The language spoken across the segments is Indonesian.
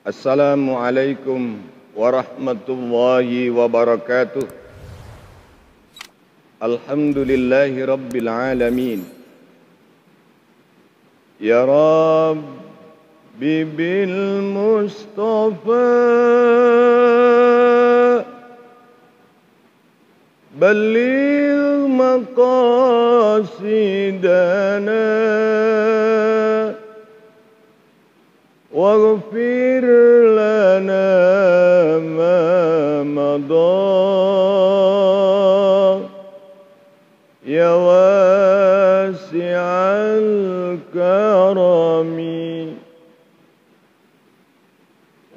Assalamualaikum warahmatullahi wabarakatuh. Alhamdulillahi rabbil alamin. Ya Rabbi bil Mustafa balligh maqasidana waghfir lana ma madha ya wasi'al karami.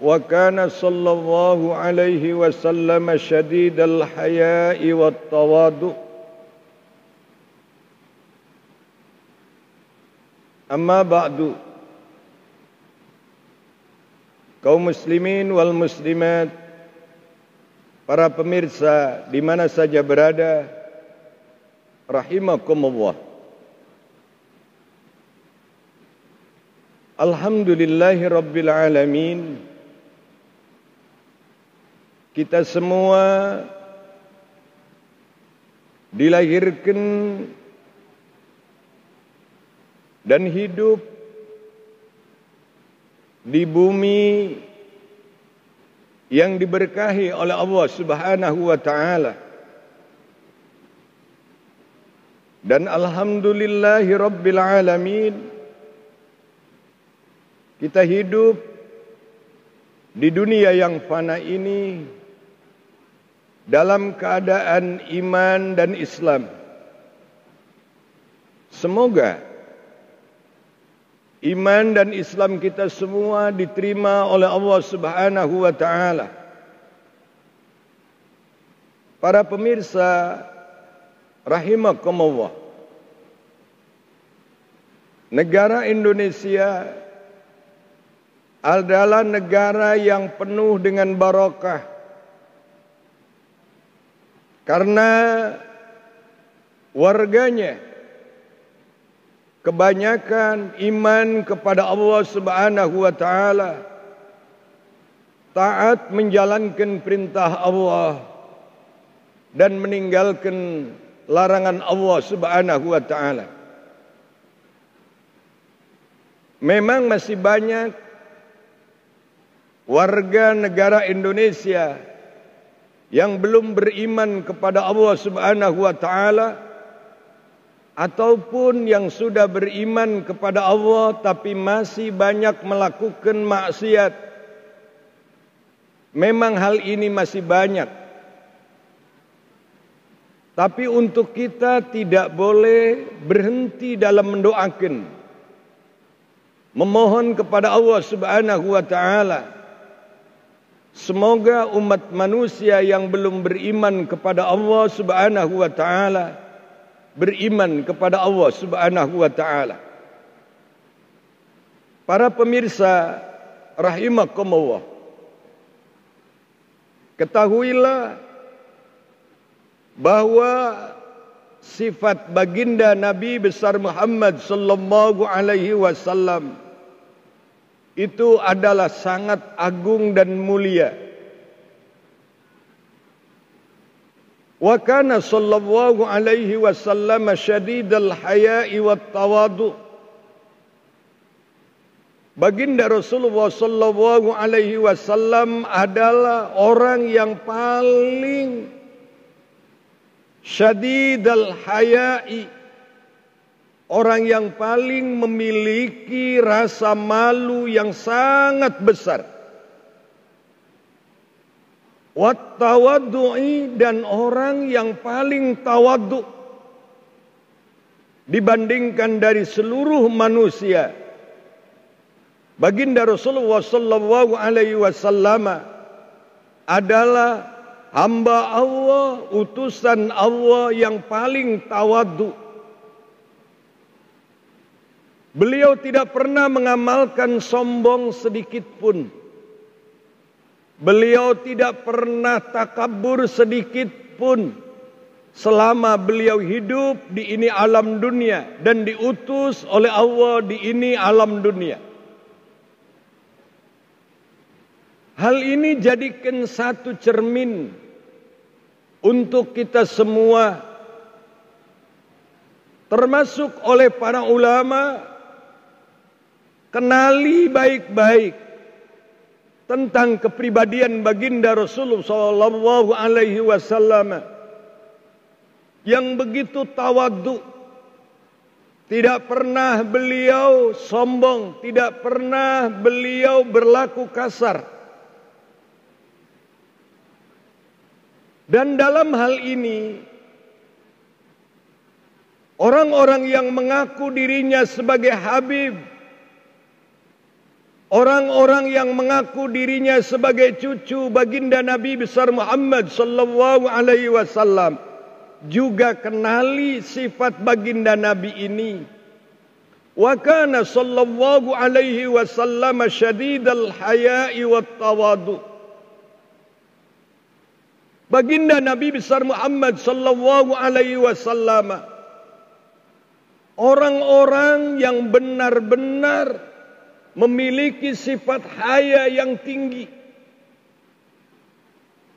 Wa kana sallallahu alaihi wasallam syadidal haya'i wat tawadu. Amma ba'du. Kaum muslimin wal muslimat, para pemirsa di mana saja berada, rahimakumullah. Alhamdulillahi rabbil alamin. Kita semua dilahirkan dan hidup di bumi yang diberkahi oleh Allah Subhanahu wa taala. Dan alhamdulillahi rabbil alamin, kita hidup di dunia yang fana ini dalam keadaan iman dan Islam. Semoga iman dan Islam kita semua diterima oleh Allah Subhanahu wa taala. Para pemirsa rahimakumullah. Negara Indonesia adalah negara yang penuh dengan barakah. Karena warganya kebanyakan iman kepada Allah Subhanahu wa taala, taat menjalankan perintah Allah dan meninggalkan larangan Allah Subhanahu wa taala. Memang masih banyak warga negara Indonesia yang belum beriman kepada Allah Subhanahu wa taala, ataupun yang sudah beriman kepada Allah tapi masih banyak melakukan maksiat. Memang hal ini masih banyak. Tapi untuk kita tidak boleh berhenti dalam mendoakan, memohon kepada Allah Subhanahu wa taala, semoga umat manusia yang belum beriman kepada Allah Subhanahu wa taala beriman kepada Allah Subhanahu wa taala. Para pemirsa rahimakumullah, ketahuilah bahwa sifat baginda Nabi besar Muhammad sallallahu alaihi wasallam itu adalah sangat agung dan mulia. Wa kana sallallahu alaihi wasallam syadidal haya'i wat tawadu. Baginda Rasulullah sallallahu alaihi wasallam adalah orang yang paling syadidal haya'i, orang yang paling memiliki rasa malu yang sangat besar. Wat tawaddu'i, dan orang yang paling tawaddu dibandingkan dari seluruh manusia. Baginda Rasulullah sallallahu alaihi wasallam adalah hamba Allah, utusan Allah yang paling tawaddu. Beliau tidak pernah mengamalkan sombong sedikit pun. Beliau tidak pernah takabur sedikit pun selama beliau hidup di ini alam dunia dan diutus oleh Allah di ini alam dunia. Hal ini jadikan satu cermin untuk kita semua, termasuk oleh para ulama, kenali baik-baik tentang kepribadian baginda Rasulullah sallallahu alaihi wasallam yang begitu tawadhu. Tidak pernah beliau sombong, tidak pernah beliau berlaku kasar. Dan dalam hal ini, orang-orang yang mengaku dirinya sebagai Habib, orang-orang yang mengaku dirinya sebagai cucu baginda Nabi besar Muhammad sallallahu alaihi wasallam juga kenali sifat baginda Nabi ini. Wa kana sallallahu alaihi wasallam syadidal haya'i wat tawadu. Baginda Nabi besar Muhammad sallallahu alaihi wasallam orang-orang yang benar-benar memiliki sifat haya yang tinggi.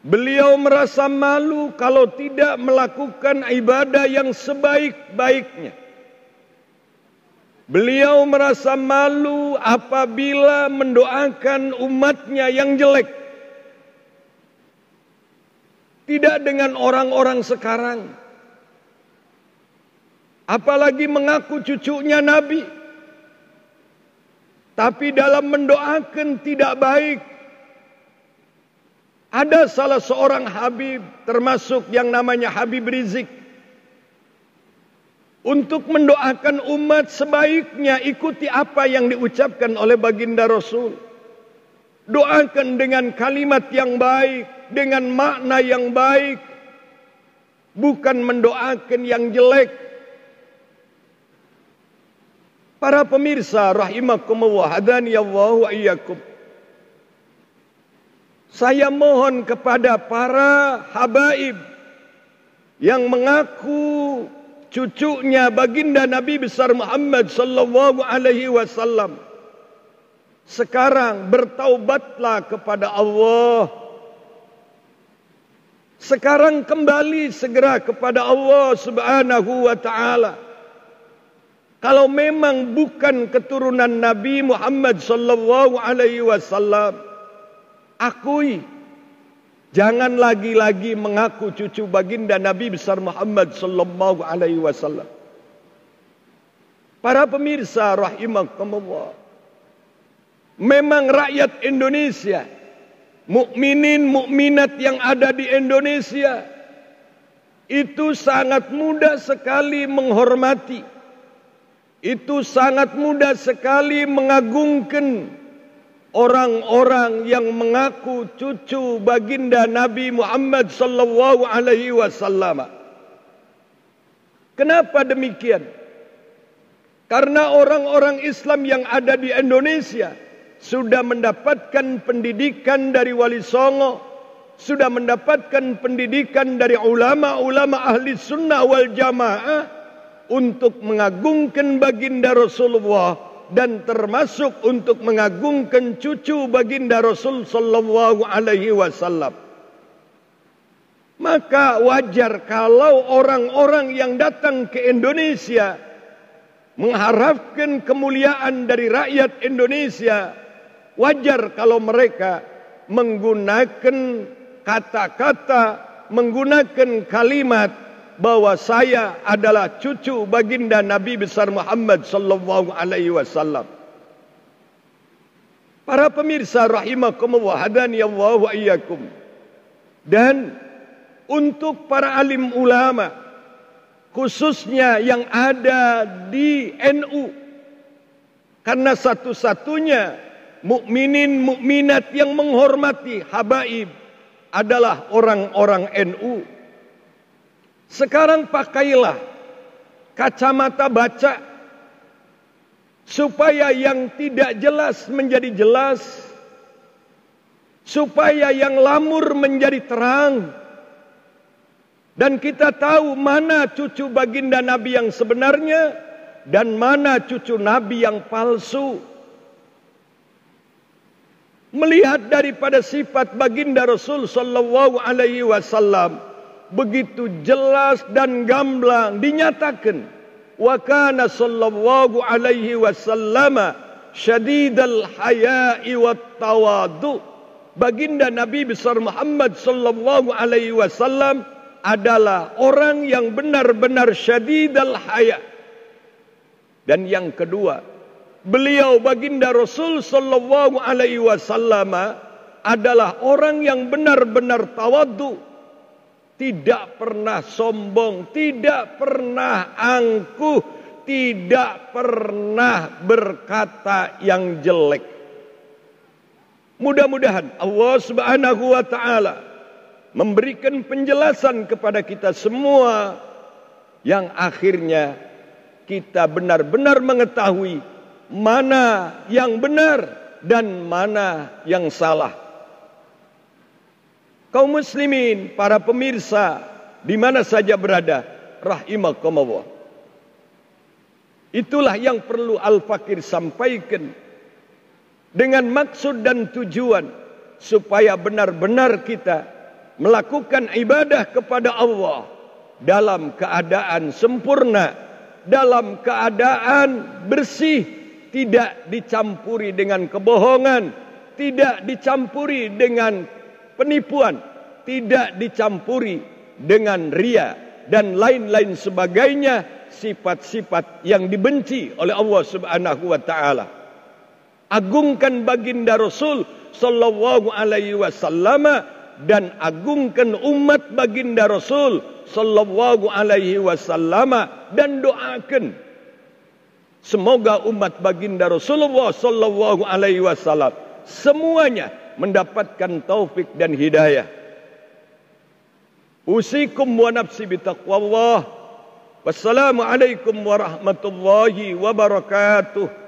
Beliau merasa malu kalau tidak melakukan ibadah yang sebaik-baiknya. Beliau merasa malu apabila mendoakan umatnya yang jelek. Tidak dengan orang-orang sekarang. Apalagi mengaku cucunya Nabi. Tapi dalam mendoakan tidak baik. Ada salah seorang Habib, termasuk yang namanya Habib Rizik. Untuk mendoakan umat sebaiknya ikuti apa yang diucapkan oleh baginda Rasul. Doakan dengan kalimat yang baik, dengan makna yang baik. Bukan mendoakan yang jelek. Para pemirsa rahimakumullah, hadani Allah wa iyyakum. Saya mohon kepada para habaib yang mengaku cucunya baginda Nabi besar Muhammad sallallahu alaihi wasallam. Sekarang bertaubatlah kepada Allah. Sekarang kembali segera kepada Allah Subhanahu wa taala. Kalau memang bukan keturunan Nabi Muhammad sallallahu alaihi wasallam, akui. Jangan lagi-lagi mengaku cucu baginda Nabi besar Muhammad sallallahu alaihi wasallam. Para pemirsa rahimakumullah. Memang rakyat Indonesia, mukminin mukminat yang ada di Indonesia itu sangat mudah sekali menghormati. Itu sangat mudah sekali mengagungkan orang-orang yang mengaku cucu baginda Nabi Muhammad sallallahu alaihi wasallam. Kenapa demikian? Karena orang-orang Islam yang ada di Indonesia sudah mendapatkan pendidikan dari Wali Songo, sudah mendapatkan pendidikan dari ulama-ulama ahli sunnah wal jamaah untuk mengagungkan baginda Rasulullah dan termasuk untuk mengagungkan cucu baginda Rasul sallallahu alaihi wasallam. Maka wajar kalau orang-orang yang datang ke Indonesia mengharapkan kemuliaan dari rakyat Indonesia, wajar kalau mereka menggunakan kata-kata, menggunakan kalimat bahwa saya adalah cucu baginda Nabi besar Muhammad sallallahu alaihi wasallam. Para pemirsa rahimakumullah, hadani Allah wa iyyakum. Dan untuk para alim ulama, khususnya yang ada di NU, karena satu-satunya mukminin mukminat yang menghormati habaib adalah orang-orang NU. Sekarang pakailah kacamata baca supaya yang tidak jelas menjadi jelas, supaya yang lamur menjadi terang, dan kita tahu mana cucu baginda Nabi yang sebenarnya dan mana cucu Nabi yang palsu. melihat daripada sifat baginda Rasul sallallahu alaihi wasallam, begitu jelas dan gamblang dinyatakan, wa kana sallallahu alaihi wasallam syadidal haya'i wat tawadu. Baginda Nabi besar Muhammad sallallahu alaihi wasallam adalah orang yang benar-benar syadidal haya. Dan yang kedua, beliau baginda Rasul sallallahu alaihi wasallam adalah orang yang benar-benar tawadhu, tidak pernah sombong, tidak pernah angkuh, tidak pernah berkata yang jelek. Mudah-mudahan Allah Subhanahu wa taala memberikan penjelasan kepada kita semua yang akhirnya kita benar-benar mengetahui mana yang benar dan mana yang salah. Kaum muslimin, para pemirsa di mana saja berada, rahimakumullah. Itulah yang perlu Al-Fakir sampaikan dengan maksud dan tujuan supaya benar-benar kita melakukan ibadah kepada Allah dalam keadaan sempurna, dalam keadaan bersih, tidak dicampuri dengan kebohongan, tidak dicampuri dengan penipuan, tidak dicampuri dengan ria dan lain-lain sebagainya, sifat-sifat yang dibenci oleh Allah Subhanahu wa taala. Agungkan baginda Rasul sallallahu alaihi wasallam dan agungkan umat baginda Rasul sallallahu alaihi wasallam, dan doakan semoga umat baginda Rasulullah sallallahu alaihi wasallam semuanya mendapatkan taufik dan hidayah. Usikum wa nafsi bitaqwallah. Wassalamualaikum warahmatullahi wabarakatuh.